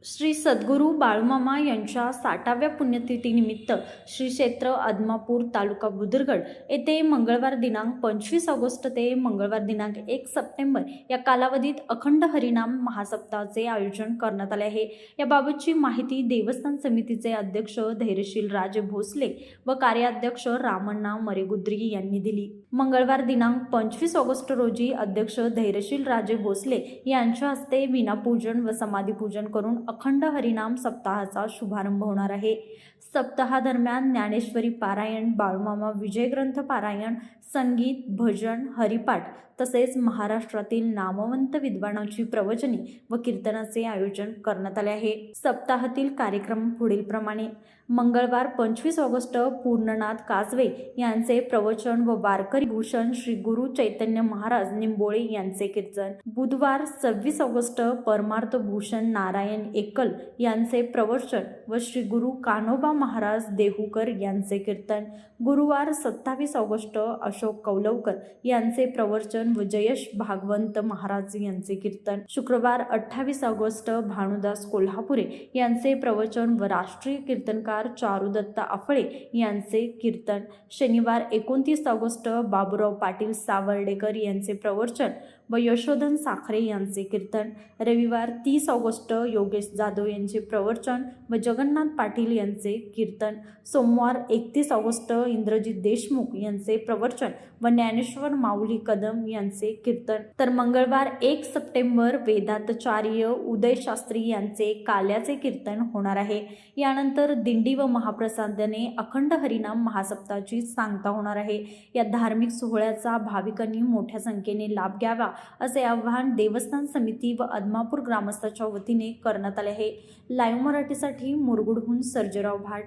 श्री सद्गुरू बाळूमामा यांच्या 60व्या पुण्यतिथीनिमित्त श्री क्षेत्र आदमापूर तालुका बुद्रुकगड येथे मंगळवार दिनांक 25 ऑगस्ट ते मंगळवार दिनांक 1 सप्टेंबर या कालावधीत अखंड हरिनाम महासप्ताहाचे आयोजन करण्यात आले आहे। याबाबतची माहिती देवस्थान समितीचे अध्यक्ष धैर्यशील राजे भोसले व कार्याध्यक्ष रामण्णा मरेगुद्री यांनी दिली। मंगळवार दिनांक 25 ऑगस्ट रोजी अध्यक्ष धैर्यशील राजे भोसले यांच्या हस्ते विनापूजन व समाधीपूजन करून अखंड हरिनाम सप्ताहाचा शुभारंभ होणार आहे। सप्ताहादरम्यान ज्ञानेश्वरी पारायण, बाळूमामा विजय ग्रंथ पारायण, संगीत, भजन, हरिपाठ तसेच महाराष्ट्रातील नामवंत विद्वानांची प्रवचने व कीर्तनाचे आयोजन करण्यात आले आहे। सप्ताहातील कार्यक्रम पुढील प्रमाणे: मंगळवार 25 ऑगस्ट पूर्णनाथ काजवे यांचे प्रवचन व वारकरी भूषण श्री गुरु चैतन्य महाराज निंबोळे यांचे कीर्तन। बुधवार 26 ऑगस्ट परमार्थ भूषण नारायण एकल यांचे प्रवचन व श्री गुरु कान्होबा महाराज देहूकर यांचे कीर्तन। गुरुवार 27 ऑगस्ट अशोक कौलवकर यांचे प्रवचन व जयेश भागवंत महाराज यांचे कीर्तन। शुक्रवार 28 ऑगस्ट भानुदास कोल्हापुरे यांचे प्रवचन व राष्ट्रीय कीर्तनकार चारुदत्ता आफळे यांचे कीर्तन। शनिवार 29 ऑगस्ट बाबूराव पाटील सावर्डेकर यांचे प्रवचन व यशोधन साखरे यांचे कीर्तन। रविवार 30 ऑगस्ट योगेश जाधव यांचे प्रवचन व जगन्नाथ पाटील यांचे कीर्तन। सोमवार 31 ऑगस्ट इंद्रजित देशमुख यांचे प्रवचन व ज्ञानेश्वर माऊली कदम यांचे कीर्तन। तर मंगळवार 1 सप्टेंबर वेदांताचार्य उदय शास्त्री यांचे काल्याचे कीर्तन होणार आहे। यानंतर दिंडी व महाप्रसादाने अखंड हरिनाम महासप्ताहाची सांगता होणार आहे। या धार्मिक सोहळ्याचा भाविकांनी मोठ्या संख्येने लाभ घ्यावा असे आवाहन देवस्थान समिती व आदमापूर ग्रामस्थांच्या वतीने करण्यात आले आहे। लाईव्ह मराठीसाठी मुरगुडहून सर्जेराव भाट।